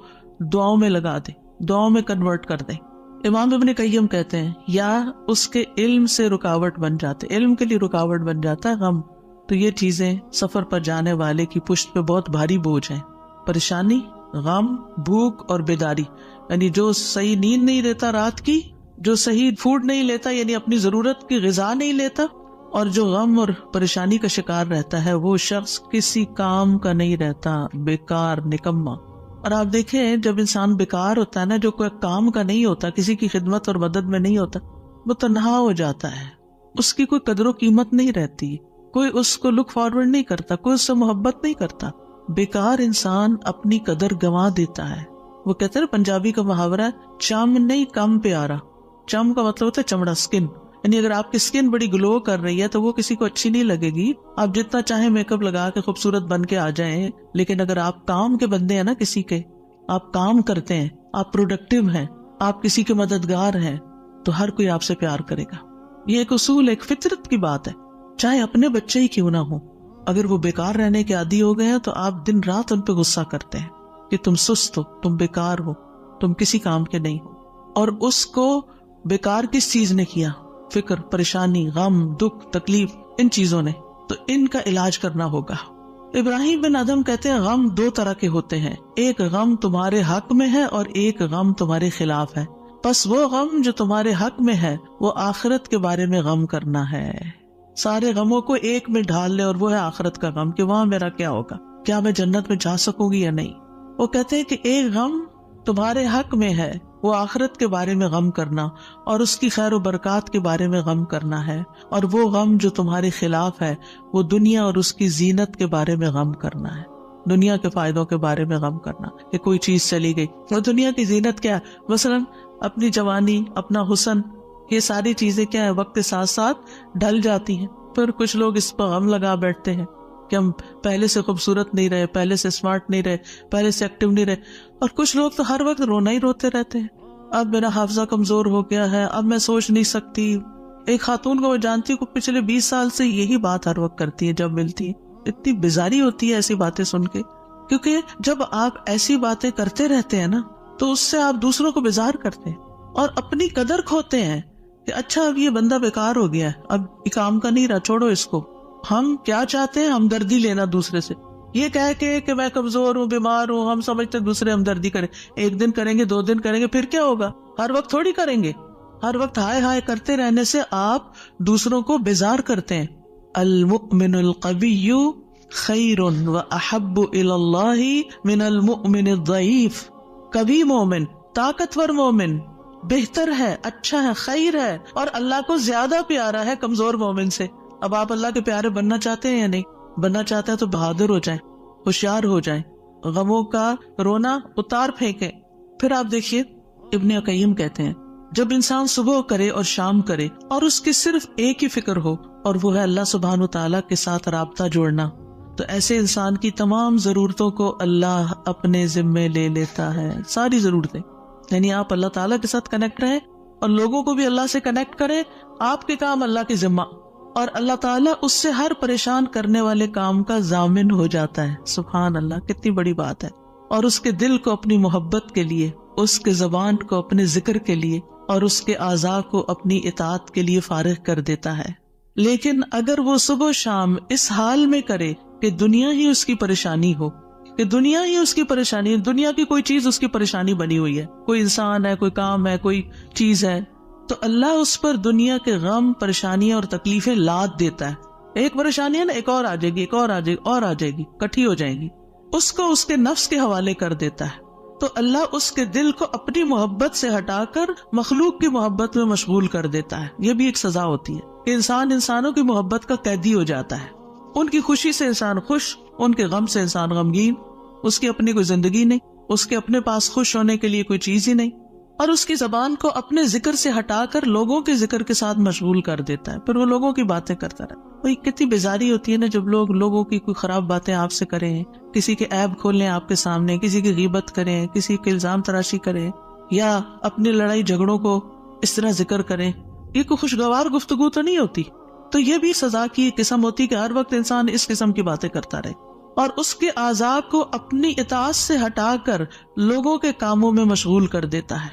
دعاؤں میں لگا دیں، دعاؤں میں کنورٹ کر دیں. امام ابن قیم کہتے ہیں یا اس کے علم سے رکاوٹ بن جاتے، علم کے لیے رکاوٹ بن جاتا ہے غم. تو یہ چیزیں سفر پر جانے والے کی پشت پہ بہت بھاری بوجھ ہیں. پریشانی، غم، بھوک اور بیداری. یعنی جو صحیح نیند نہیں لیتا رات کی، جو صحیح فوڈ نہیں لیتا، یعنی اپنی ضرورت کی غذا نہیں لیتا، اور جو غم اور پریشانی کا شکار رہتا ہے، وہ شخص کسی کام کا نہیں رہتا، بیکار، نکما. اور آپ دیکھیں جب انسان بیکار ہوتا ہے نا، جو کوئی کام کا نہیں ہوتا، کسی کی خدمت اور مدد میں نہیں ہوتا، وہ تنہا ہو جاتا ہے، اس کی کوئی قدر و قیمت نہیں رہتی، کوئی اس کو لک فارورڈ نہیں کرتا، کوئی اس سے محبت نہیں کرتا. بیکار انسان اپنی قدر گنوا دیتا ہے. وہ کہتے ہیں پنجابی کا محاورہ ہے، چم نہیں کم پیارا. چم کا مطلب ہوتا ہے چمڑا، اسکن. یعنی اگر آپ کی اسکن بڑی گلو کر رہی ہے تو وہ کسی کو اچھی نہیں لگے گی. آپ جتنا چاہیں میک اپ لگا کے خوبصورت بن کے آ جائیں، لیکن اگر آپ کام کے بندے ہیں نا، کسی کے آپ کام کرتے ہیں، آپ پروڈکٹیو ہیں، آپ کسی کے مددگار ہیں، تو ہر کوئی آپ سے پیار کرے گا. یہ ایک اصول، ایک فطرت کی بات ہے. چاہے اپنے بچے ہی کیوں نہ ہو، اگر وہ بیکار رہنے کے عادی ہو گئے ہیں تو آپ دن رات ان پہ غصہ کرتے ہیں کہ تم سست ہو، تم بیکار ہو، تم کسی کام کے نہیں ہو. اور اس کو بیکار کس چیز نے کیا؟ فکر، پریشانی، غم، دکھ، تکلیف، ان چیزوں نے. تو ان کا علاج کرنا ہوگا. ابراہیم بن ادہم کہتے ہیں غم دو طرح کے ہوتے ہیں، ایک غم تمہارے حق میں ہے اور ایک غم تمہارے خلاف ہے. پس وہ غم جو تمہارے حق میں ہے وہ آخرت کے بارے میں غم کرنا ہے. سارے غموں کو ایک میں ڈھال لے، اور وہ ہے آخرت کا غم کہ وہاں میرا کیا ہوگا، کیا میں جنت میں جا سکوں گی یا نہیں. وہ کہتے ہیں کہ ایک غم تمہارے حق میں ہے، وہ آخرت کے بارے میں غم کرنا اور اس کی خیر و برکات کے بارے میں غم کرنا ہے. اور وہ غم جو تمہارے خلاف ہے وہ دنیا اور اس کی زینت کے بارے میں غم کرنا ہے، دنیا کے فائدوں کے بارے میں غم کرنا کہ کوئی چیز چلی گئی. اور دنیا کی زینت کیا ہے؟ مثلاً اپنی جوانی، اپنا حسن، یہ ساری چیزیں کیا ہے وقت کے ساتھ ساتھ ڈھل جاتی ہیں. پھر کچھ لوگ اس پر غم لگا بیٹھتے ہیں کہ ہم پہلے سے خوبصورت نہیں رہے، پہلے سے اسمارٹ نہیں رہے، پہلے سے ایکٹیو نہیں رہے. اور کچھ لوگ تو ہر وقت رونا ہی روتے رہتے ہیں، اب میرا حافظہ کمزور ہو گیا ہے، اب میں سوچ نہیں سکتی. ایک خاتون کو میں جانتی ہوں، پچھلے 20 سال سے یہی بات ہر وقت کرتی ہے جب ملتی ہے. اتنی بیزاری ہوتی ہے ایسی باتیں سن کے، کیونکہ جب آپ ایسی باتیں کرتے رہتے ہیں نا تو اس سے آپ دوسروں کو بیزار کرتے ہیں اور اپنی قدر کھوتے ہیں کہ اچھا اب یہ بندہ بیکار ہو گیا ہے، اب یہ کام کا نہیں رہا، چھوڑو اس کو. ہم کیا چاہتے ہیں؟ ہمدردی لینا دوسرے سے، یہ کہہ کے کہ میں کمزور ہوں، بیمار ہوں. ہم سمجھتے ہیں دوسرے ہمدردی کریں، ایک دن کریں گے، 2 دن کریں گے، پھر کیا ہوگا؟ ہر وقت تھوڑی کریں گے. ہر وقت ہائے ہائے کرتے رہنے سے آپ دوسروں کو بیزار کرتے ہیں. المؤمن القوی خیر واحب الی اللہ من المؤمن الضعیف. قوی مومن، طاقتور مومن بہتر ہے، اچھا ہے، خیر ہے، اور اللہ کو زیادہ پیارا ہے کمزور مومن سے. اب آپ اللہ کے پیارے بننا چاہتے ہیں یا نہیں؟ بننا چاہتے ہیں تو بہادر ہو جائیں، ہوشیار ہو جائیں، غموں کا رونا اتار پھینکیں. پھر آپ دیکھیے ابن قیم کہتے ہیں جب انسان صبح کرے اور شام کرے اور اس کی صرف ایک ہی فکر ہو اور وہ ہے اللہ سبحانہ وتعالیٰ کے ساتھ رابطہ جوڑنا، تو ایسے انسان کی تمام ضرورتوں کو اللہ اپنے ذمے لے لیتا ہے. ساری ضرورتیں، یعنی آپ اللہ تعالیٰ کے ساتھ کنیکٹ رہیں اور لوگوں کو بھی اللہ سے کنیکٹ کریں. آپ کے کام اللہ کے ذمہ، اور اللہ تعالیٰ اس سے ہر پریشان کرنے والے کام کا ضامن ہو جاتا ہے. سبحان اللہ، کتنی بڑی بات ہے. اور اس کے دل کو اپنی محبت کے لیے، اس کے زبان کو اپنے ذکر کے لیے اور اس کے اعضاء کو اپنی اطاعت کے لیے فارغ کر دیتا ہے. لیکن اگر وہ صبح شام اس حال میں کرے کہ دنیا ہی اس کی پریشانی ہو، کہ دنیا ہی اس کی پریشانی، دنیا کی کوئی چیز اس کی پریشانی بنی ہوئی ہے، کوئی انسان ہے، کوئی کام ہے، کوئی چیز ہے، تو اللہ اس پر دنیا کے غم، پریشانیاں اور تکلیفیں لاد دیتا ہے. ایک پریشانی ہے نا، ایک اور آ جائے گی، ایک اور آ جائے گی، اور آ جائے گی، کٹھی ہو جائیں گی. اس کو اس کے نفس کے حوالے کر دیتا ہے. تو اللہ اس کے دل کو اپنی محبت سے ہٹا کر مخلوق کی محبت میں مشغول کر دیتا ہے. یہ بھی ایک سزا ہوتی ہے کہ انسان انسانوں کی محبت کا قیدی ہو جاتا ہے. ان کی خوشی سے انسان خوش، ان کے غم سے انسان غمگین. اس کی اپنی کوئی زندگی نہیں، اس کے اپنے پاس خوش ہونے کے لیے کوئی چیز ہی نہیں، اور اس کی زبان کو اپنے ذکر سے ہٹا کر لوگوں کے ذکر کے ساتھ مشغول کر دیتا ہے. پھر وہ لوگوں کی باتیں کرتا رہتا ہے. وہی کتنی بیزاری ہوتی ہے نا جب لوگوں کی کوئی خراب باتیں آپ سے کریں، کسی کے عیب کھولیں آپ کے سامنے، کسی کی غیبت کریں، کسی کے الزام تراشی کریں، یا اپنی لڑائی جھگڑوں کو اس طرح ذکر کریں. یہ کوئی خوشگوار گفتگو تو نہیں ہوتی. تو یہ بھی سزا کی ایک قسم ہوتی کہ ہر وقت انسان اس قسم کی باتیں کرتا رہے اور اس کے اعضاء کو اپنی اطاعت سے ہٹا کر لوگوں کے کاموں میں مشغول کر دیتا ہے.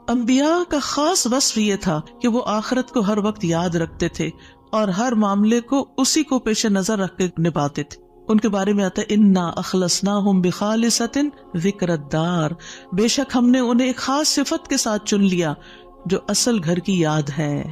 انبیاء کا خاص وصف یہ تھا کہ وہ آخرت کو ہر وقت یاد رکھتے تھے اور ہر معاملے کو اسی کو پیش نظر رکھ کے نبھاتے تھے. ان کے بارے میں آتا ہے انا اخلصناہم بخالصۃ ذکر الدار، بے شک ہم نے انہیں ایک خاص صفت کے ساتھ چن لیا جو اصل گھر کی یاد ہے.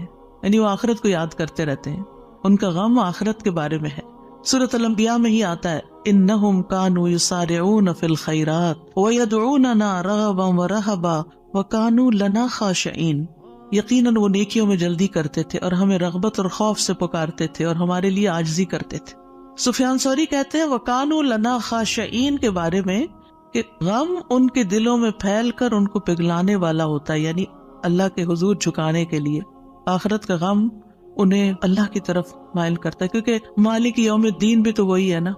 یعنی وہ آخرت کو یاد کرتے رہتے ہیں، ان کا غم آخرت کے بارے میں ہے. سورۃ الانبیاء میں ہی آتا ہے انہم کانوا یسارعون فی الخیرات ویدعوننا رغبا ورہبا وکانوا لنا خاشعین. یقیناً وہ نیکیوں میں جلدی کرتے تھے اور ہمیں رغبت اور خوف سے پکارتے تھے اور ہمارے لیے عاجزی کرتے تھے. سفیان ثوری کہتے ہیں وکانوا لنا خاشعین کے بارے میں کہ غم ان کے دلوں میں پھیل کر ان کو پگھلانے والا ہوتا ہے، یعنی اللہ کے حضور جھکانے کے لیے. آخرت کا غم انہیں اللہ کی طرف مائل کرتا ہے، کیونکہ مالک یوم الدین بھی تو وہی ہے نا،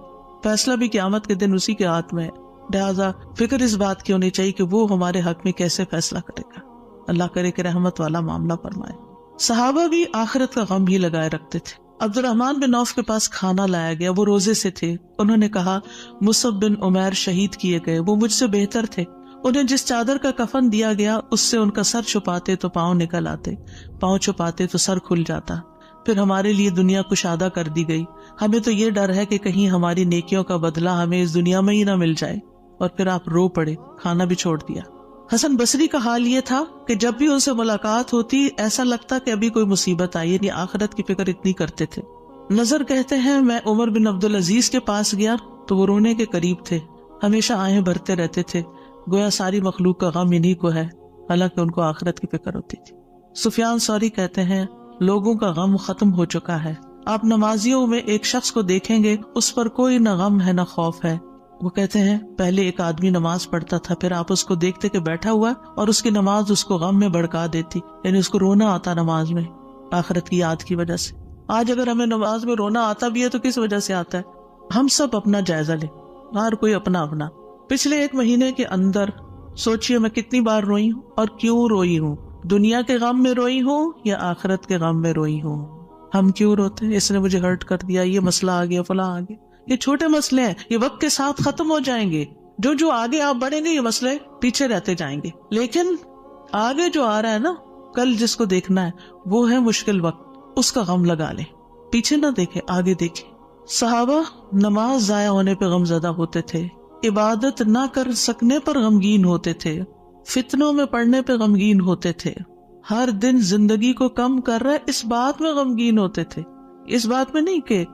فیصلہ بھی قیامت کے دن اسی کے ہاتھ میں ہے. لہٰذا فکر اس بات کی ہونی چاہیے کہ وہ ہمارے حق میں کیسے فیصلہ کرے گا. اللہ کرے کہ رحمت والا معاملہ فرمائے۔ صحابہ بھی آخرت کا غم ہی لگائے رکھتے تھے۔ عبد الرحمن بن عوف کے پاس کھانا لایا گیا، وہ روزے سے تھے۔ انہوں نے کہا مصعب بن عمیر شہید کیے گئے، وہ مجھ سے بہتر تھے، انہیں جس چادر کا کفن دیا گیا اس سے ان کا سر چھپاتے تو پاؤں نکل آتے، پاؤں چھپاتے تو سر کھل جاتا۔ پھر ہمارے لیے دنیا کشادہ کر دی گئی، ہمیں تو یہ ڈر ہے کہ کہیں ہماری نیکیوں کا بدلہ ہمیں اس دنیا میں ہی نہ مل جائے۔ اور پھر آپ رو پڑے، کھانا بھی چھوڑ دیا۔ حسن بصری کا حال یہ تھا کہ جب بھی ان سے ملاقات ہوتی ایسا لگتا کہ ابھی کوئی مصیبت آئی، یعنی آخرت کی فکر اتنی کرتے تھے۔ نظر کہتے ہیں میں عمر بن عبدالعزیز کے پاس گیا تو وہ رونے کے قریب تھے، ہمیشہ آہیں بھرتے رہتے تھے، گویا ساری مخلوق کا غم انہی کو ہے، حالانکہ ان کو آخرت کی فکر ہوتی تھی۔ سفیان ثوری کہتے ہیں لوگوں کا غم ختم ہو چکا ہے، آپ نمازیوں میں ایک شخص کو دیکھیں گے اس پر کوئی نہ غم ہے نہ خوف ہے۔ وہ کہتے ہیں پہلے ایک آدمی نماز پڑھتا تھا، پھر آپ اس کو دیکھتے کہ بیٹھا ہوا اور اس کی نماز اس کو غم میں بھڑکا دیتی، یعنی اس کو رونا آتا نماز میں آخرت کی یاد کی وجہ سے۔ آج اگر ہمیں نماز میں رونا آتا بھی ہے تو کس وجہ سے آتا ہے؟ ہم سب اپنا جائزہ لیں، ہر کوئی اپنا اپنا۔ پچھلے ایک مہینے کے اندر سوچئے میں کتنی بار روئی ہوں اور کیوں روئی ہوں، دنیا کے غم میں روئی ہوں یا آخرت کے غم میں روئی ہوں۔ ہم کیوں روتے ہیں؟ اس نے مجھے ہرٹ کر دیا، یہ مسئلہ آ گیا، فلاں آ گیا۔ یہ چھوٹے مسئلے ہیں، یہ وقت کے ساتھ ختم ہو جائیں گے، جو آگے آپ بڑھیں گے یہ مسئلے پیچھے رہتے جائیں گے۔ لیکن آگے جو آ رہا ہے نا، کل جس کو دیکھنا ہے وہ ہے مشکل وقت، اس کا غم لگا لیں، پیچھے نہ دیکھیں آگے دیکھیں۔ صحابہ نماز ضائع ہونے پہ غم زدہ ہوتے تھے، عبادت نہ کر سکنے پر غمگین ہوتے تھے، فتنوں میں پڑنے پہ غمگین ہوتے تھے، ہر دن زندگی کو کم کر رہے اس بات میں غمگین ہوتے تھے، اس بات میں نہیں کہ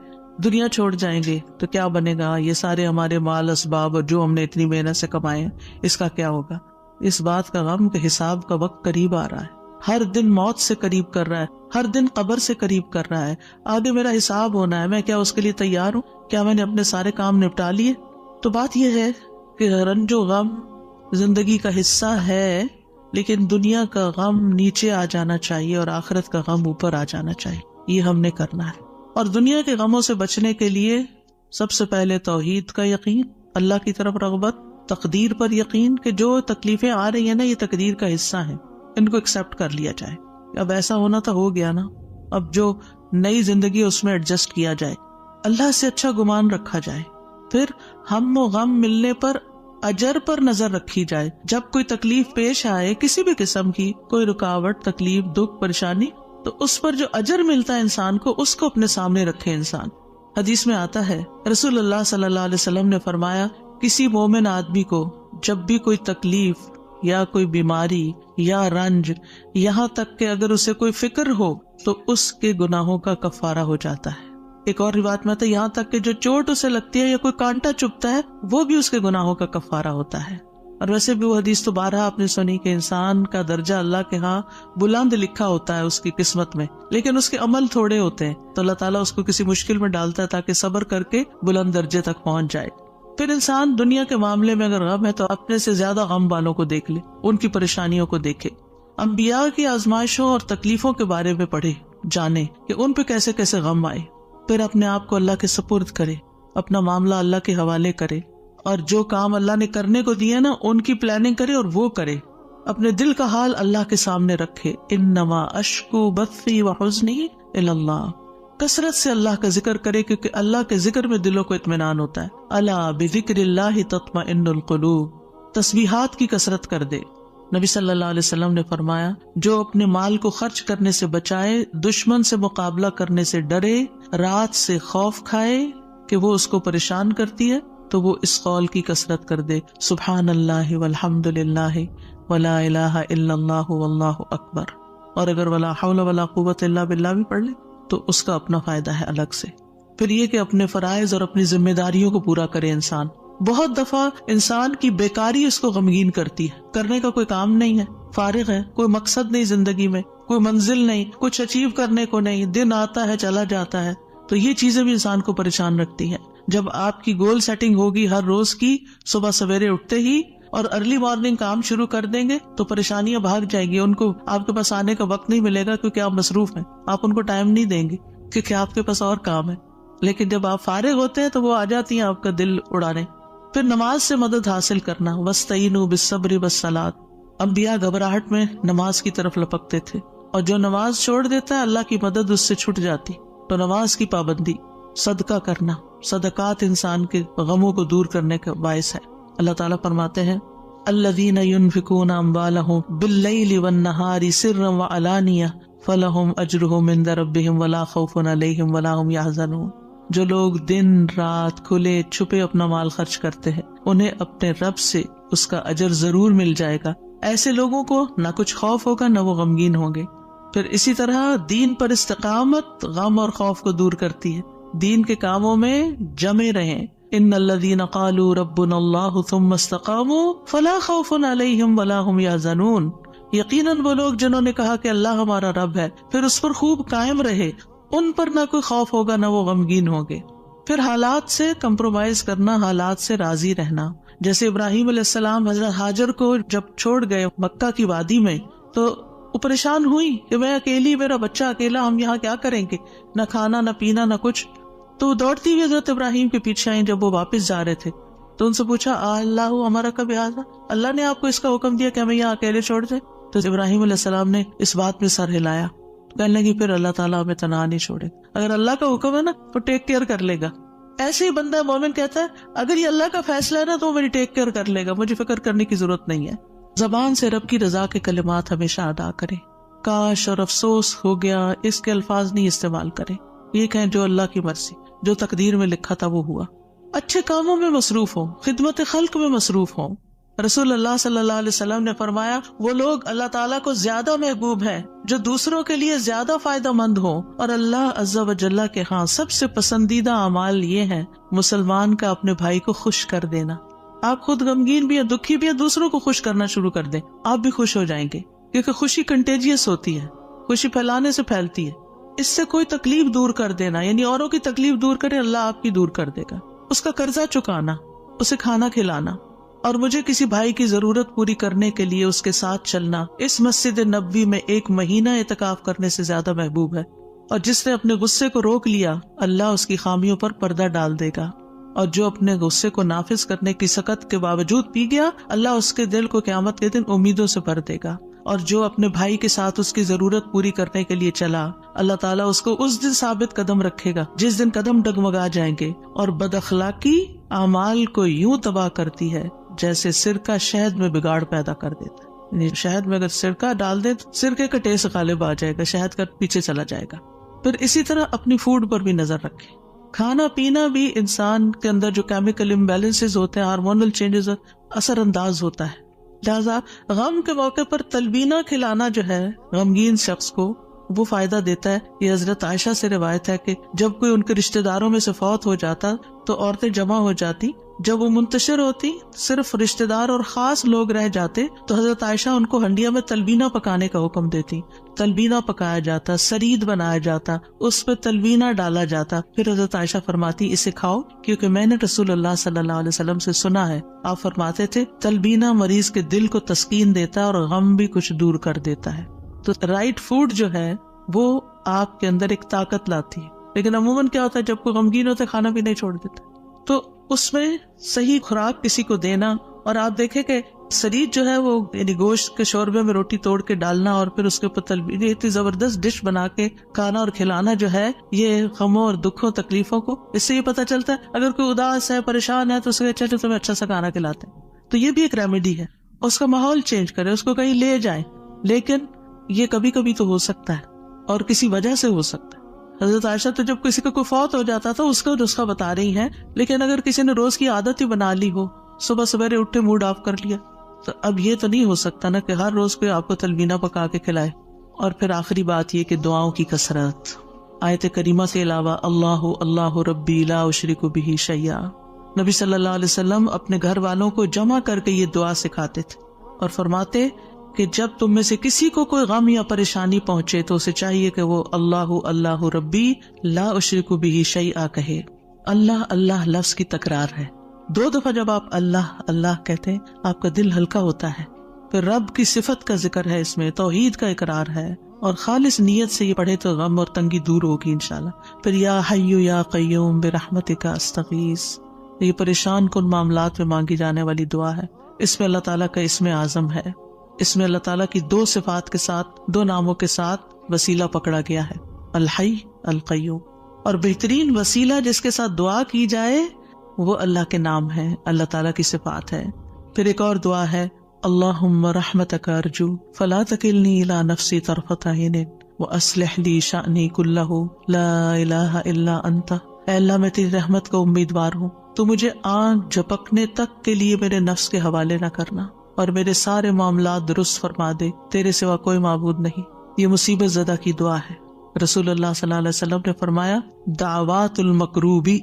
دنیا چھوڑ جائیں گے تو کیا بنے گا، یہ سارے ہمارے مال اسباب اور جو ہم نے اتنی محنت سے کمائے ہیں اس کا کیا ہوگا۔ اس بات کا غم کہ حساب کا وقت قریب آ رہا ہے، ہر دن موت سے قریب کر رہا ہے، ہر دن قبر سے قریب کر رہا ہے، آگے میرا حساب ہونا ہے، میں کیا اس کے لیے تیار ہوں؟ کیا میں نے اپنے سارے کام نپٹا لیے؟ تو بات یہ ہے کہ رنج و غم زندگی کا حصہ ہے، لیکن دنیا کا غم نیچے آ جانا چاہیے اور آخرت کا غم اوپر آ جانا چاہیے، یہ ہم نے کرنا ہے۔ اور دنیا کے غموں سے بچنے کے لیے سب سے پہلے توحید کا یقین، اللہ کی طرف رغبت، تقدیر پر یقین کہ جو تکلیفیں آ رہی ہیں نا یہ تقدیر کا حصہ ہیں، ان کو ایکسپٹ کر لیا جائے۔ اب ایسا ہونا تو ہو گیا نا، اب جو نئی زندگی اس میں ایڈجسٹ کیا جائے، اللہ سے اچھا گمان رکھا جائے، پھر ہم و غم ملنے پر اجر پر نظر رکھی جائے۔ جب کوئی تکلیف پیش آئے کسی بھی قسم کی، کوئی رکاوٹ، تکلیف، دکھ، پریشانی، تو اس پر جو اجر ملتا ہے انسان کو اس کو اپنے سامنے رکھے انسان۔ حدیث میں آتا ہے رسول اللہ صلی اللہ علیہ وسلم نے فرمایا کسی مومن آدمی کو جب بھی کوئی تکلیف یا کوئی بیماری یا رنج، یہاں تک کہ اگر اسے کوئی فکر ہو تو اس کے گناہوں کا کفارہ ہو جاتا ہے۔ ایک اور روایت میں آتا ہے یہاں تک کہ جو چوٹ اسے لگتی ہے یا کوئی کانٹا چبھتا ہے وہ بھی اس کے گناہوں کا کفارہ ہوتا ہے۔ اور ویسے بھی وہ حدیث تو بارہا آپ نے سنی کہ انسان کا درجہ اللہ کے ہاں بلند لکھا ہوتا ہے اس کی قسمت میں، لیکن اس کے عمل تھوڑے ہوتے ہیں، تو اللہ تعالیٰ اس کو کسی مشکل میں ڈالتا ہے تاکہ صبر کر کے بلند درجے تک پہنچ جائے۔ پھر انسان دنیا کے معاملے میں اگر غم ہے تو اپنے سے زیادہ غم والوں کو دیکھ لے، ان کی پریشانیوں کو دیکھے، انبیاء کی آزمائشوں اور تکلیفوں کے بارے میں پڑھے، جانے کہ ان پہ کیسے کیسے غم آئے، پھر اپنے آپ کو اللہ کے سپرد کرے، اپنا معاملہ اللہ کے حوالے کرے، اور جو کام اللہ نے کرنے کو دیے نا ان کی پلاننگ کرے اور وہ کرے، اپنے دل کا حال اللہ کے سامنے رکھے۔ انما اشکو بثی وحزنی الی اللہ، کثرت سے اللہ کا ذکر کرے کیونکہ اللہ کے ذکر میں دلوں کو اطمینان ہوتا ہے۔ الا بذکر اللہ تطمئن القلوب، تسبیحات کی کثرت کر دے۔ نبی صلی اللہ علیہ وسلم نے فرمایا جو اپنے مال کو خرچ کرنے سے بچائے، دشمن سے مقابلہ کرنے سے ڈرے، رات سے خوف کھائے کہ وہ اس کو پریشان کرتی ہے، تو وہ اس قول کی کثرت کر دے سبحان اللہ والحمد للہ ولا الہ الا اللہ واللہ اکبر، اور اگر ولا حول ولا قوت الا باللہ بھی پڑھ لے تو اس کا اپنا فائدہ ہے الگ سے۔ پھر یہ کہ اپنے فرائض اور اپنی ذمہ داریوں کو پورا کرے انسان۔ بہت دفعہ انسان کی بیکاری اس کو غمگین کرتی ہے، کرنے کا کوئی کام نہیں ہے، فارغ ہے، کوئی مقصد نہیں زندگی میں، کوئی منزل نہیں، کچھ اچیو کرنے کو نہیں، دن آتا ہے چلا جاتا ہے، تو یہ چیزیں بھی انسان کو پریشان رکھتی ہیں۔ جب آپ کی گول سیٹنگ ہوگی ہر روز کی، صبح سویرے اٹھتے ہی اور ارلی مارننگ کام شروع کر دیں گے تو پریشانیاں بھاگ جائیں گی، ان کو آپ کے پاس آنے کا وقت نہیں ملے گا کیونکہ آپ مصروف ہیں، آپ ان کو ٹائم نہیں دیں گے کیونکہ آپ کے پاس اور کام ہے۔ لیکن جب آپ فارغ ہوتے ہیں تو وہ آ جاتی ہیں آپ کا دل اڑانے۔ پھر نماز سے مدد حاصل کرنا، وَاسْتَعِینُوا بِالصَّبْرِ وَالصَّلَاةِ، انبیاء گھبراہٹ میں نماز کی طرف لپکتے تھے، اور جو نماز چھوڑ دیتا ہے اللہ کی مدد اس سے چھٹ جاتی. تو نماز کی پابندی، صدقہ کرنا، صدقات انسان کے غموں کو دور کرنے کا باعث ہے. اللہ تعالیٰ فرماتے ہیں الذین ينفقون اموالهم باللیل والنہار سرا وعلانیہ فلہم اجرہم عند ربہم ولا خوف علیہم ولا ہم یحزنون. جو لوگ دن رات کھلے چھپے اپنا مال خرچ کرتے ہیں انہیں اپنے رب سے اس کا اجر ضرور مل جائے گا. ایسے لوگوں کو نہ کچھ خوف ہوگا نہ وہ غمگین ہوں گے. پھر اسی طرح دین پر استقامت غم اور خوف کو دور کرتی ہے. دین کے کاموں میں جمے رہیں. ان الذین قالوا ربنا اللہ ثم استقاموا فلا خوف علیہم ولا هم یحزنون. یقیناً وہ لوگ جنہوں نے کہا کہ اللہ ہمارا رب ہے پھر اس پر خوب قائم رہے، ان پر نہ کوئی خوف ہوگا نہ وہ غمگین ہوں گے. پھر حالات سے کمپرومائز کرنا، حالات سے راضی رہنا. جیسے ابراہیم علیہ السلام حضرت ہاجر کو جب چھوڑ گئے مکہ کی وادی میں تو وہ پریشان ہوئی کہ میں اکیلی، میرا بچہ اکیلا، ہم یہاں کیا کریں گے، نہ کھانا نہ پینا نہ کچھ. تو دوڑتی ہوئی حضرت ابراہیم کے پیچھے آئیں. جب وہ واپس جا رہے تھے تو ان سے پوچھا اللہ ہمارا کب یاد، اللہ نے آپ کو اس کا حکم دیا کہ ہمیں یہاں اکیلے چھوڑ دیں؟ تو ابراہیم علیہ السلام نے اس بات میں سر ہلایا، کہنے لگی پھر اللہ تعالیٰ ہمیں تنہا نہیں چھوڑے. اگر اللہ کا حکم ہے نا تو ٹیک کیئر کر لے گا. ایسے ہی بندہ مومن کہتا ہے اگر یہ اللہ کا فیصلہ ہے نا تو میری ٹیک کیئر کر لے گا، مجھے فکر کرنے کی ضرورت نہیں ہے. زبان سے رب کی رضا کے کلمات ہمیشہ ادا کریں. کاش اور افسوس ہو گیا اس کے الفاظ نہیں استعمال کریں. یہ کہیں جو اللہ کی مرضی، جو تقدیر میں لکھا تھا وہ ہوا. اچھے کاموں میں مصروف ہوں، خدمت خلق میں مصروف ہوں. رسول اللہ صلی اللہ علیہ وسلم نے فرمایا وہ لوگ اللہ تعالیٰ کو زیادہ محبوب ہیں جو دوسروں کے لیے زیادہ فائدہ مند ہوں، اور اللہ عز و جل کے ہاں سب سے پسندیدہ اعمال یہ ہیں مسلمان کا اپنے بھائی کو خوش کر دینا. آپ خود غمگین بھی ہیں، دکھی بھی ہیں، دوسروں کو خوش کرنا شروع کر دیں، آپ بھی خوش ہو جائیں گے. کیونکہ خوشی کنٹیجیس ہوتی ہے، خوشی پھیلانے سے پھیلتی ہے. اس سے کوئی تکلیف دور کر دینا، یعنی اوروں کی تکلیف دور کرے، اللہ آپ کی دور کر دے گا. اس کا قرضہ چکانا، اسے کھانا کھلانا، اور مجھے کسی بھائی کی ضرورت پوری کرنے کے لیے اس کے ساتھ چلنا اس مسجد نبوی میں 1 مہینہ اعتکاف کرنے سے زیادہ محبوب ہے. اور جس نے اپنے غصے کو روک لیا اللہ اس کی خامیوں پر پردہ ڈال دے گا، اور جو اپنے غصے کو نافذ کرنے کی سخت کے باوجود پی گیا اللہ اس کے دل کو قیامت کے دن امیدوں سے بھر دے گا. اور جو اپنے بھائی کے ساتھ اس کی ضرورت پوری کرنے کے لیے چلا اللہ تعالیٰ اس کو اس دن ثابت قدم رکھے گا جس دن قدم ڈگمگا جائیں گے. اور بد اخلاقی اعمال کو یوں تباہ کرتی ہے جیسے سرکہ شہد میں بگاڑ پیدا کر دیتا ہے. یعنی شہد میں اگر سرکہ ڈال دے تو سرکے کا ٹیسٹ غالب آ جائے گا، شہد کا پیچھے چلا جائے گا. پھر اسی طرح اپنی فوڈ پر بھی نظر رکھیں. کھانا پینا بھی انسان کے اندر جو کیمیکل امبیلنسز ہوتے ہیں، ہارمونل چینجز اثر انداز ہوتا ہے. لہذا غم کے موقع پر تلبینہ کھلانا جو ہے غمگین شخص کو وہ فائدہ دیتا ہے. یہ حضرت عائشہ سے روایت ہے کہ جب کوئی ان کے رشتہ داروں میں سے فوت ہو جاتا تو عورتیں جمع ہو جاتی. جب وہ منتشر ہوتی صرف رشتہ دار اور خاص لوگ رہ جاتے تو حضرت عائشہ ان کو ہنڈیا میں تلبینہ پکانے کا حکم دیتی. تلبینہ پکایا جاتا، سرید بنایا جاتا، اس پہ تلبینہ ڈالا جاتا. پھر حضرت عائشہ فرماتی اسے کھاؤ کیونکہ میں نے رسول اللہ صلی اللہ علیہ وسلم سے سنا ہے، آپ فرماتے تھے تلبینہ مریض کے دل کو تسکین دیتا ہے اور غم بھی کچھ دور کر دیتا ہے. تو رائٹ فوڈ جو ہے وہ آپ کے اندر ایک طاقت لاتی ہے. لیکن عموماً کیا ہوتا ہے جب کوئی غمگین ہوتا ہے کھانا بھی نہیں چھوڑ دیتا. تو اس میں صحیح خوراک کسی کو دینا. اور آپ دیکھیں کہ سرید جو ہے وہ یعنی گوشت کے شوربے میں روٹی توڑ کے ڈالنا اور پھر اس کے اوپر تلبینہ، اتنی زبردست ڈش بنا کے کھانا اور کھلانا جو ہے یہ غموں اور دکھوں تکلیفوں کو، اس سے یہ پتہ چلتا ہے اگر کوئی اداس ہے پریشان ہے تو اس سے اچھا جو تمہیں اچھا سا کھانا کھلاتے ہیں. تو یہ بھی ایک ریمیڈی ہے. اس کا ماحول چینج کرے، اس کو کہیں لے جائیں. لیکن یہ کبھی کبھی تو ہو سکتا ہے اور کسی وجہ سے ہو سکتا ہے. حضرت عائشہ تو جب کسی کا کوئی فوت ہو جاتا تھا اس کا نسخہ بتا رہی ہیں. لیکن اگر کسی نے روز کی عادت ہی بنا لی ہو، صبح سویرے اٹھے موڈ آف کر لیا، تو اب یہ تو نہیں ہو سکتا نا کہ ہر روز کوئی آپ کو تلبینہ پکا کے کھلائے. اور پھر آخری بات یہ کہ دعاؤں کی کثرت. آیت کریمہ کے علاوہ اللہ اللہ ربی لا اشرک بہ شیئا، نبی صلی اللہ علیہ وسلم اپنے گھر والوں کو جمع کر کے یہ دعا سکھاتے تھے اور فرماتے کہ جب تم میں سے کسی کو کوئی غم یا پریشانی پہنچے تو اسے چاہیے کہ وہ اللہ اللہ ربی لا اشرک بہ شیئا کہے. اللہ اللہ لفظ کی تکرار ہے. 2 دفعہ جب آپ اللہ اللہ کہتے ہیں آپ کا دل ہلکا ہوتا ہے. پھر رب کی صفت کا ذکر ہے، اس میں توحید کا اقرار ہے، اور خالص نیت سے یہ پڑھے تو غم اور تنگی دور ہوگی انشاءاللہ. پھر یا حی یا قیوم برحمتک استغیث، یہ پریشان کن معاملات میں مانگی جانے والی دعا ہے. اس میں اللہ تعالیٰ کا اسم اعظم ہے. اس میں اللہ تعالیٰ کی دو صفات کے ساتھ، دو ناموں کے ساتھ وسیلہ پکڑا گیا ہے، الحی القیوم. اور بہترین وسیلہ جس کے ساتھ دعا کی جائے وہ اللہ کے نام ہے، اللہ تعالیٰ کی صفات ہے. پھر ایک اور دعا ہے، اللہم رحمتک ارجو فلا تکلنی الی نفسی طرفۃ عین واصلح لی شأنی کلہ لا الہ الا انت. اے اللہ میں تیری رحمت کا امیدوار ہوں، تو مجھے آنکھ جھپکنے تک کے لیے میرے نفس کے حوالے نہ کرنا اور میرے سارے معاملات درست فرما دے، تیرے سوا کوئی معبود نہیں. یہ مصیبت زدہ کی دعا ہے. رسول اللہ صلی اللہ علیہ وسلم نے فرمایا دعوات المکروبی،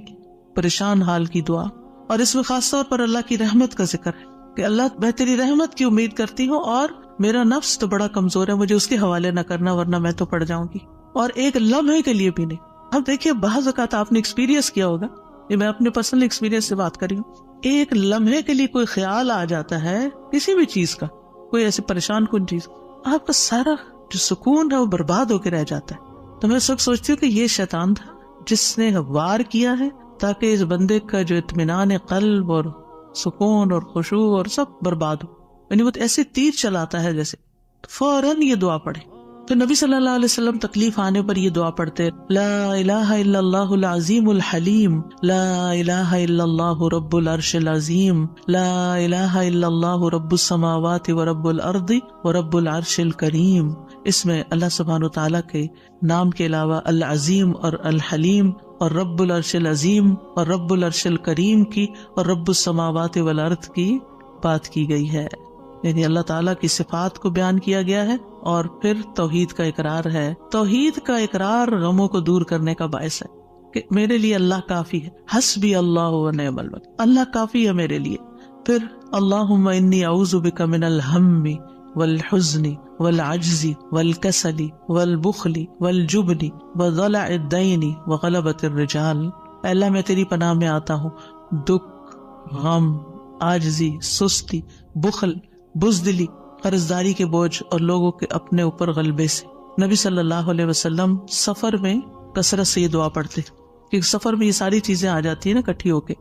پریشان حال کی دعا. اور اس میں خاص طور پر اللہ کی رحمت کا ذکر ہے کہ اللہ میں تیری رحمت کی امید کرتی ہوں اور میرا نفس تو بڑا کمزور ہے، مجھے اس کے حوالے نہ کرنا ورنہ میں تو پڑ جاؤں گی. اور ایک لمحے کے لیے بھی نہیں. اب دیکھیے بعض اوقات آپ نے ایکسپیرینس کیا ہوگا، یہ میں اپنے پرسنل ایکسپیرینس سے بات کری ہوں، ایک لمحے کے لیے کوئی خیال آ جاتا ہے کسی بھی چیز کا، کوئی ایسی پریشان کن چیز، آپ کا سارا جو سکون ہے وہ برباد ہو کے رہ جاتا ہے. تو میں سب سوچتی ہوں کہ یہ شیطان تھا جس نے وار کیا ہے تاکہ اس بندے کا جو اطمینان قلب اور سکون اور خشوع اور سب برباد ہو. یعنی وہ ایسے تیر چلاتا ہے جیسے. فوراً یہ دعا پڑھے. پھر نبی صلی اللہ علیہ وسلم تکلیف آنے پر یہ دعا پڑھتے، لا الہ الا اللہ العظیم الحلیم، لا الہ الا اللہ رب العرش العظیم، لا الہ الا اللہ رب السماوات ورب الارض ورب العرش الکریم. اس میں اللہ سبحانہ وتعالیٰ کے نام کے علاوہ العظیم اور الحلیم اور رب العرش العظیم اور رب العرش الکریم کی اور رب السماوات والارض کی بات کی گئی ہے. یعنی اللہ تعالیٰ کی صفات کو بیان کیا گیا ہے اور پھر توحید کا اقرار ہے. توحید کا اقرار غموں کو دور کرنے کا باعث ہے کہ میرے لیے اللہ کافی ہے، حسبی اللہ ونعم الوکیل، اللہ کافی ہے میرے لیے. پھر اللہم انی اعوذ بک من الہم والحزن والعجز والکسل والبخل والجبن وضلع الدین وغلبۃ الرجال. اے اللہ میں تیری پناہ میں آتا ہوں دکھ، غم، عاجزی، سستی، بخل، بزدلی، قرضداری کے بوجھ اور لوگوں کے اپنے اوپر غلبے سے. نبی صلی اللہ علیہ وسلم سفر میں کثرت سے یہ دعا پڑھتے کیونکہ سفر میں یہ ساری چیزیں آ جاتی ہیں نا اکٹھی ہو کے.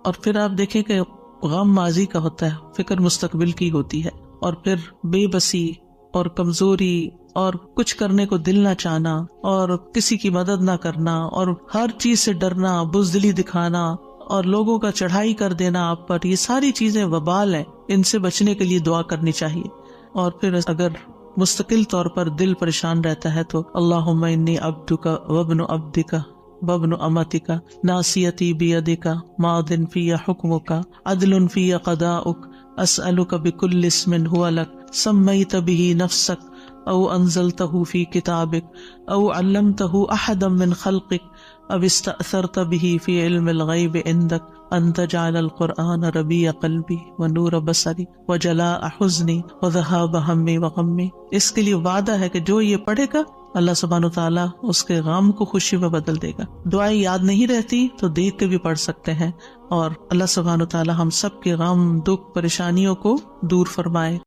اور پھر آپ دیکھیں کہ غم ماضی کا ہوتا ہے، فکر مستقبل کی ہوتی ہے، اور پھر بے بسی اور کمزوری اور کچھ کرنے کو دل نہ چاہنا اور کسی کی مدد نہ کرنا اور ہر چیز سے ڈرنا، بزدلی دکھانا اور لوگوں کا چڑھائی کر دینا آپ پر، یہ ساری چیزیں وبال ہیں. ان سے بچنے کے لیے دعا کرنی چاہیے. اور پھر اگر مستقل طور پر دل پریشان رہتا ہے تو اللہم انی عبدک وابن عبدک وابن امتک ناصیتی بیدک ماض فی حکمک عدل فی قضاؤک اسألک بکل اسم هو لک سمیت به نفسک او انزلته فی کتابک او علمته احدا من خلقک او استأثرت به فی علم الغیب عندک ان تجعل القرآن ربیع قلبی ونور بصری وجلاء حزنی وذہاب ہمی وغمی. اس کے لیے وعدہ ہے کہ جو یہ پڑھے گا اللہ سبحانہ وتعالیٰ اس کے غم کو خوشی میں بدل دے گا. دعائیں یاد نہیں رہتی تو دیکھ کے بھی پڑھ سکتے ہیں، اور اللہ سبحانہ وتعالیٰ ہم سب کے غم، دکھ، پریشانیوں کو دور فرمائے.